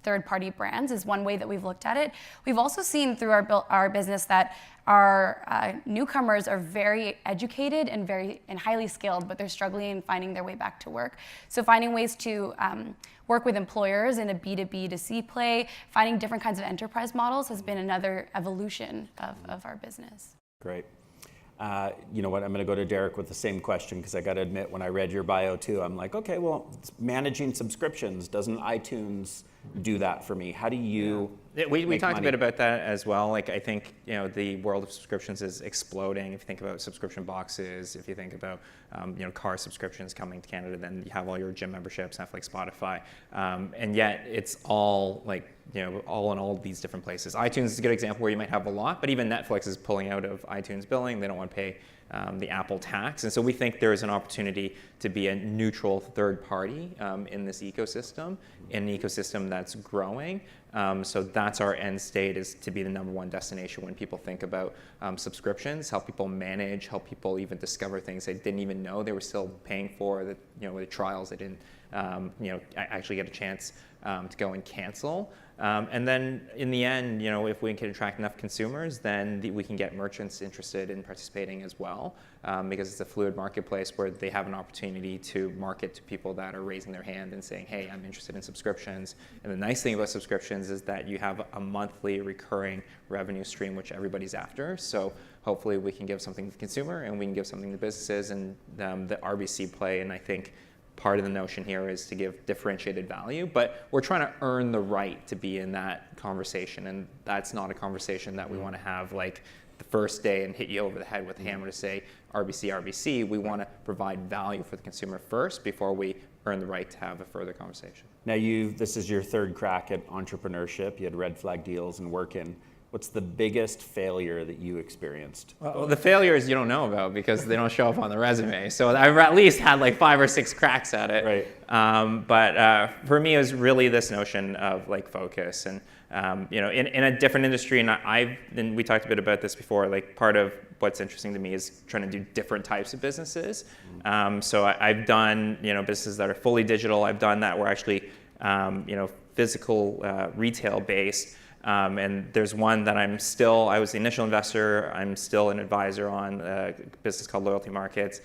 third-party brands is one way that we've looked at it. We've also seen through our business that our newcomers are very educated and highly skilled, but they're struggling in finding their way back to work. So finding ways to work with employers in a B2B to C play, finding different kinds of enterprise models has been another evolution of our business. Great. You know what, I'm going to go to Derek with the same question, because I got to admit, when I read your bio too, I'm like, okay, well, it's managing subscriptions, doesn't iTunes do that for me? How do you We talked money? a bit about that as well. Like, I think, you know, the world of subscriptions is exploding. If you think about subscription boxes, if you think about, you know, car subscriptions coming to Canada, then you have all your gym memberships, Netflix, Spotify, and yet it's all like, you know, all in all these different places. iTunes is a good example where you might have a lot, but even Netflix is pulling out of iTunes billing. They don't want to pay the Apple tax. And so we think there is an opportunity to be a neutral third party in this ecosystem, in an ecosystem that's growing. So that's our end state, is to be the #1 destination when people think about subscriptions, help people manage, help people even discover things they didn't even know they were still paying for, that, you know, the trials they didn't, you know, actually get a chance to go and cancel. And then in the end, you know, if we can attract enough consumers, then we can get merchants interested in participating as well, because it's a fluid marketplace where they have an opportunity to market to people that are raising their hand and saying, hey, I'm interested in subscriptions. And the nice thing about subscriptions is that you have a monthly recurring revenue stream, which everybody's after. So hopefully we can give something to the consumer, and we can give something to businesses, and the RBC play. And I think part of the notion here is to give differentiated value, but we're trying to earn the right to be in that conversation. And that's not a conversation that we want to have like the first day and hit you over the head with a hammer to say RBC, RBC. We want to provide value for the consumer first before we earn the right to have a further conversation. Now this is your third crack at entrepreneurship. You had red flag deals and Workin. What's the biggest failure that you experienced? Well, the failures you don't know about because they don't show up on the resume. So I've at least had like 5 or 6 cracks at it. Right. But for me, it was really this notion of like focus, and you know, in a different industry. And we talked a bit about this before. Like, part of what's interesting to me is trying to do different types of businesses. So I've done, you know, businesses that are fully digital. I've done that were actually you know, physical retail based. And there's one that I was the initial investor, I'm still an advisor on a business called Loyalty Markets,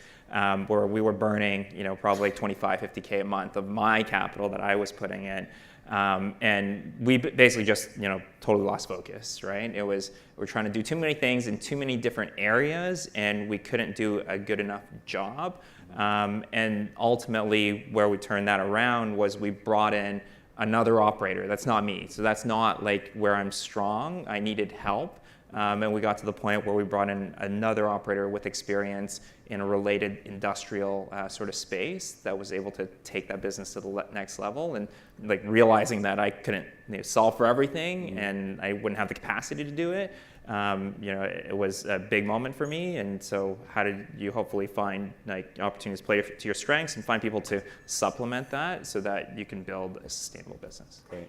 where we were burning, you know, probably 25, 50K a month of my capital that I was putting in. And we basically just, you know, totally lost focus, right? We're trying to do too many things in too many different areas, and we couldn't do a good enough job. And ultimately, where we turned that around was we brought in another operator. That's not me. So that's not like where I'm strong. I needed help. And we got to the point where we brought in another operator with experience in a related industrial sort of space that was able to take that business to the next level. And like realizing that I couldn't, you know, solve for everything, and I wouldn't have the capacity to do it. You know, it was a big moment for me. And so how did you hopefully find like opportunities to play to your strengths and find people to supplement that so that you can build a sustainable business? Great.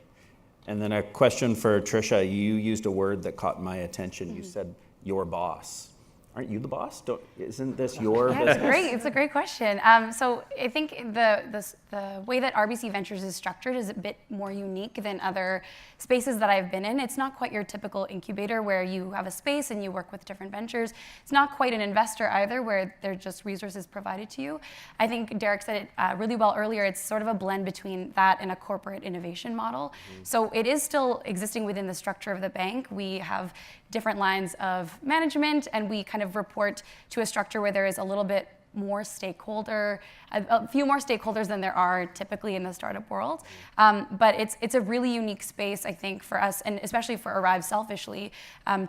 And then a question for Trisha. You used a word that caught my attention. You said your boss. Aren't you the boss? Isn't this your business? It's great. It's a great question. So I think the way that RBC Ventures is structured is a bit more unique than other spaces that I've been in. It's not quite your typical incubator where you have a space and you work with different ventures. It's not quite an investor either, where they're just resources provided to you. I think Derek said it really well earlier. It's sort of a blend between that and a corporate innovation model. So it is still existing within the structure of the bank. We have different lines of management, and we kind of report to a structure where there is a little bit more a few more stakeholders than there are typically in the startup world. But it's a really unique space, I think, for us, and especially for Arrive selfishly,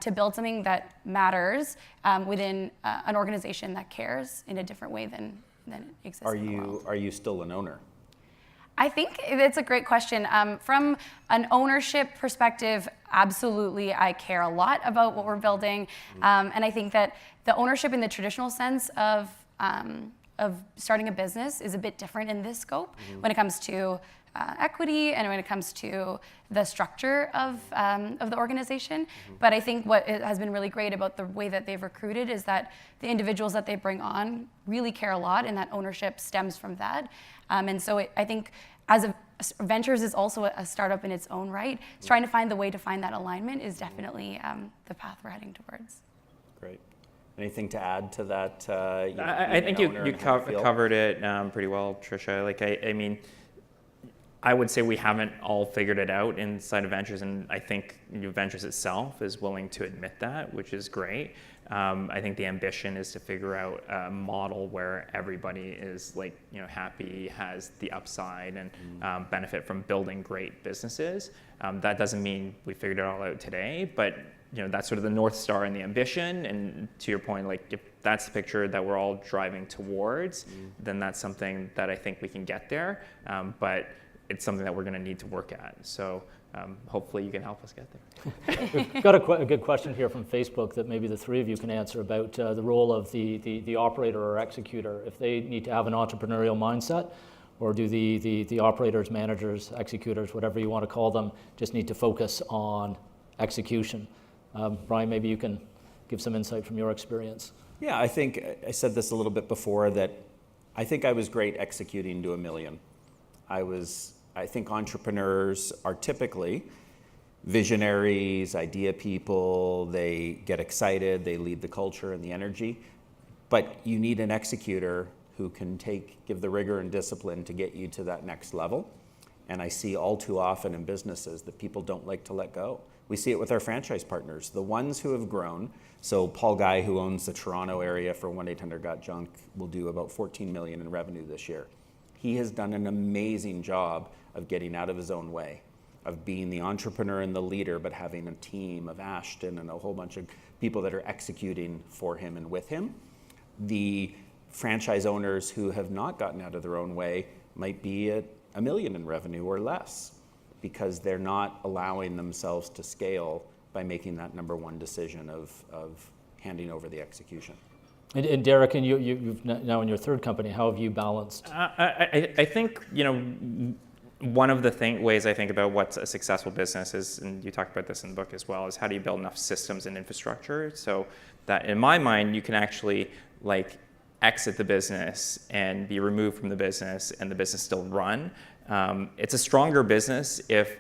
to build something that matters within an organization that cares in a different way than it exists in the world. Are you still an owner? I think it's a great question. From an ownership perspective, absolutely, I care a lot about what we're building. And I think that the ownership in the traditional sense of starting a business is a bit different in this scope when it comes to equity and when it comes to the structure of the organization. But I think what has been really great about the way that they've recruited is that the individuals that they bring on really care a lot, and that ownership stems from that. And so I think Ventures is also a startup in its own right. It's trying to find the way to find that alignment is definitely the path we're heading towards. Great. Anything to add to that? I think you covered it pretty well, Trisha. Like, I mean, I would say we haven't all figured it out inside of Ventures, and I think Ventures itself is willing to admit that, which is great. I think the ambition is to figure out a model where everybody is happy, has the upside, and benefit from building great businesses. That doesn't mean we figured it all out today, but that's sort of the North Star and the ambition. And to your point, if that's the picture that we're all driving towards, then that's something that I think we can get there. But it's something that we're going to need to work at. So hopefully you can help us get there. We've got a good question here from Facebook that maybe the three of you can answer about the role of the operator or executor, if they need to have an entrepreneurial mindset, or do the operators, managers, executors, whatever you want to call them, just need to focus on execution? Brian, maybe you can give some insight from your experience. Yeah, I think I said this a little bit before, that I think I was great executing to a million. I think entrepreneurs are typically visionaries, idea people. They get excited, they lead the culture and the energy, but you need an executor who can give the rigor and discipline to get you to that next level. And I see all too often in businesses that people don't like to let go. We see it with our franchise partners, the ones who have grown. So Paul Guy, who owns the Toronto area for 1-800-GOT-JUNK, will do about $14 million in revenue this year. He has done an amazing job of getting out of his own way, of being the entrepreneur and the leader, but having a team of Ashton and a whole bunch of people that are executing for him and with him. The franchise owners who have not gotten out of their own way might be at $1 million in revenue or less, because they're not allowing themselves to scale by making that number one decision of handing over the execution. And Derek, and you've now in your third company, how have you balanced? I think, one of the ways I think about what's a successful business is, and you talk about this in the book as well, is how do you build enough systems and infrastructure so that, in my mind, you can actually exit the business and be removed from the business and the business still run. It's a stronger business if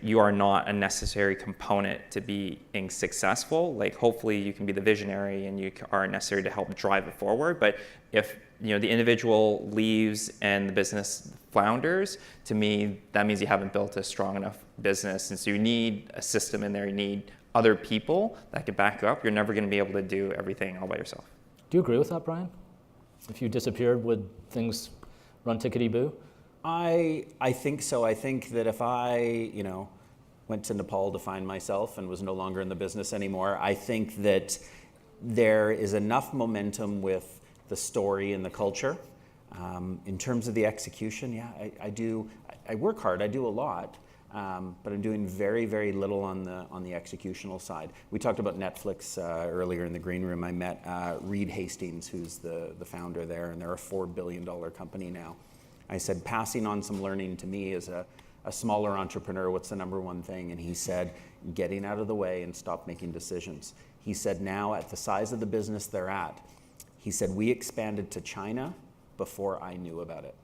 you are not a necessary component to being successful. Hopefully you can be the visionary and you are necessary to help drive it forward. But if the individual leaves and the business flounders, to me that means you haven't built a strong enough business. And so you need a system in there. You need other people that can back you up. You're never going to be able to do everything all by yourself. Do you agree with that, Brian? If you disappeared, would things run tickety-boo? I think so. I think that if I, went to Nepal to find myself and was no longer in the business anymore, I think that there is enough momentum with the story and the culture. In terms of the execution, yeah, I do. I work hard. I do a lot, but I'm doing very, very little on the executional side. We talked about Netflix earlier in the green room. I met Reed Hastings, who's the founder there, and they're a $4 billion company now. I said, passing on some learning to me as a smaller entrepreneur, what's the number one thing? And he said, getting out of the way and stop making decisions. He said, now at the size of the business they're at, he said, we expanded to China before I knew about it.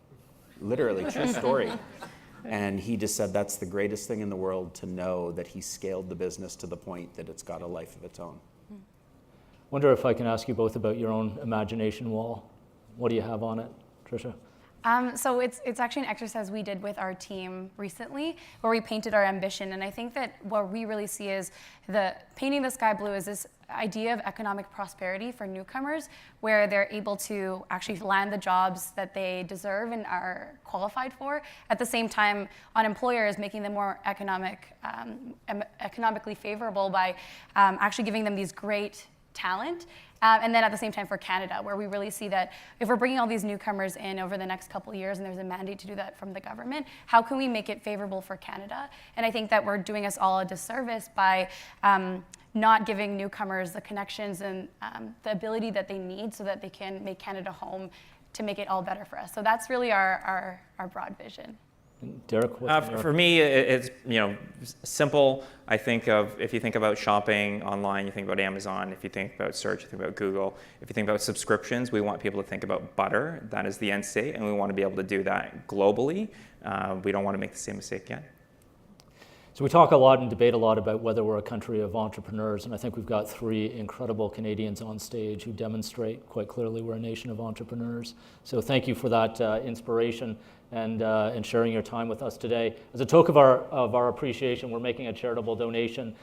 Literally, true story. And he just said that's the greatest thing in the world, to know that he scaled the business to the point that it's got a life of its own. Wonder if I can ask you both about your own imagination wall. What do you have on it, Tricia? So it's actually an exercise we did with our team recently, where we painted our ambition. And I think that what we really see is painting the sky blue is this idea of economic prosperity for newcomers, where they're able to actually land the jobs that they deserve and are qualified for. At the same time, on employers, making them more economically favorable by actually giving them these great talent. And then at the same time for Canada, where we really see that if we're bringing all these newcomers in over the next couple of years, and there's a mandate to do that from the government, how can we make it favorable for Canada? And I think that we're doing us all a disservice by not giving newcomers the connections and the ability that they need so that they can make Canada home to make it all better for us. So that's really our broad vision. Derek, for me, it's simple. I think of, if you think about shopping online, you think about Amazon. If you think about search, you think about Google. If you think about subscriptions, we want people to think about butter. That is the end state, and we want to be able to do that globally. We don't want to make the same mistake again. So we talk a lot and debate a lot about whether we're a country of entrepreneurs, and I think we've got 3 incredible Canadians on stage who demonstrate quite clearly we're a nation of entrepreneurs. So thank you for that inspiration and sharing your time with us today. As a token of our appreciation, we're making a charitable donation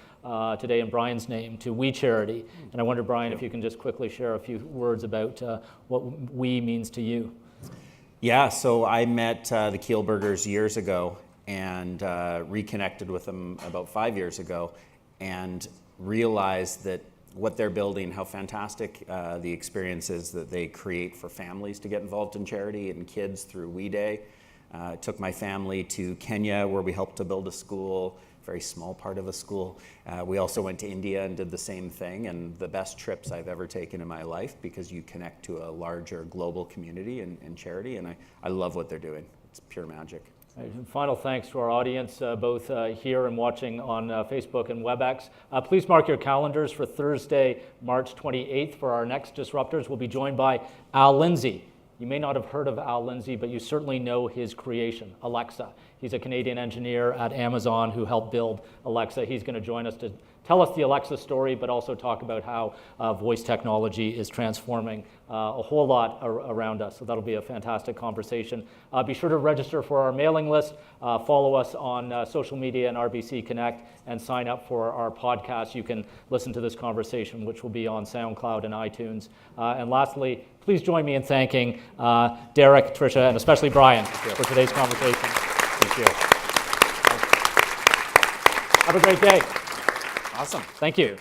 today in Brian's name to We Charity. And I wonder, Brian, if you can just quickly share a few words about what We means to you. Yeah, so I met the Kielburgers years ago and reconnected with them about 5 years ago and realized that what they're building, how fantastic the experience is that they create for families to get involved in charity and kids through We Day. Took my family to Kenya where we helped to build a school, very small part of a school. We also went to India and did the same thing, and the best trips I've ever taken in my life because you connect to a larger global community in charity, and I love what they're doing. It's pure magic. Right, and final thanks to our audience, both here and watching on Facebook and WebEx. Please mark your calendars for Thursday, March 28th for our next Disruptors. We'll be joined by Al Lindsay. You may not have heard of Al Lindsay, but you certainly know his creation, Alexa. He's a Canadian engineer at Amazon who helped build Alexa. He's going to join us to tell us the Alexa story, but also talk about how voice technology is transforming a whole lot around us. So that'll be a fantastic conversation. Be sure to register for our mailing list, follow us on social media and RBC Connect, and sign up for our podcast. You can listen to this conversation, which will be on SoundCloud and iTunes. And lastly, please join me in thanking Derek, Tricia, and especially Brian for today's conversation. Thank you. Have a great day. Awesome. Thank you.